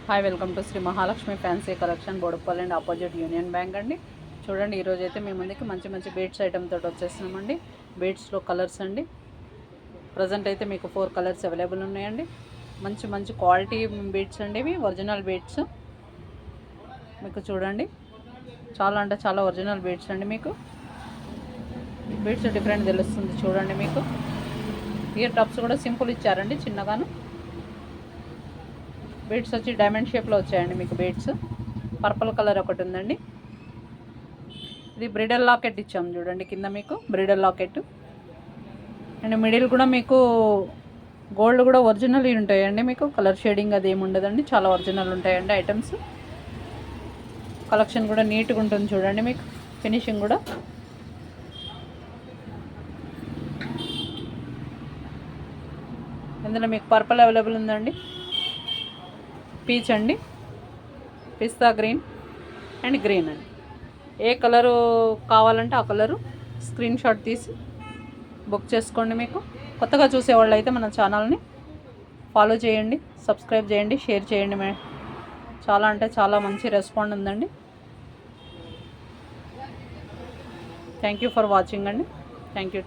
Hi, welcome to Shri Mahalakshmi fancy collection, Boduppal and opposite union bank అండి. చూడండి, ఈరోజు అయితే మీ ముందుకి మంచి మంచి బీడ్స్ ఐటమ్ తోటి వచ్చేస్తున్నామండి. బీడ్స్లో కలర్స్ అండి. ప్రజెంట్ అయితే మీకు 4 కలర్స్ అవైలబుల్ ఉన్నాయండి. మంచి మంచి క్వాలిటీ బీడ్స్ అండి. ఇవి ఒరిజినల్ బీడ్స్. మీకు చూడండి, చాలా అంటే చాలా ఒరిజినల్ బీడ్స్ అండి. మీకు బీడ్స్ డిఫరెంట్ తెలుస్తుంది. చూడండి, మీకు ఇయర్ టాప్స్ కూడా సింపుల్ ఇచ్చారండి, చిన్నగాను. బీడ్స్ వచ్చి డైమండ్ షేప్లో వచ్చాయండి మీకు. బీడ్స్ పర్పుల్ కలర్ ఒకటి ఉందండి. ఇది బ్రిడల్ లాకెట్ ఇచ్చాము చూడండి, కింద మీకు బ్రిడల్ లాకెట్. అండ్ మిడిల్ కూడా మీకు గోల్డ్ కూడా ఒరిజినల్ ఉంటాయండి. మీకు కలర్ షేడింగ్ అది ఏమి ఉండదండి, చాలా ఒరిజినల్ ఉంటాయండి ఐటమ్స్. కలెక్షన్ కూడా నీట్గా ఉంటుంది చూడండి. మీకు ఫినిషింగ్ కూడా ఇందులో మీకు పర్పుల్ అవైలబుల్ ఉందండి, పీచ్ అండి, పిస్తా గ్రీన్ అండ్ గ్రీన్ అండి. ఏ కలరు కావాలంటే ఆ కలరు స్క్రీన్ షాట్ తీసి బుక్ చేసుకోండి. మీకు కొత్తగా చూసేవాళ్ళు అయితే మన ఛానల్ని ఫాలో చేయండి, సబ్స్క్రైబ్ చేయండి, షేర్ చేయండి. చాలా అంటే చాలా మంచి రెస్పాండ్ ఉందండి. థ్యాంక్ యూ ఫర్ వాచింగ్ అండి. Thank you.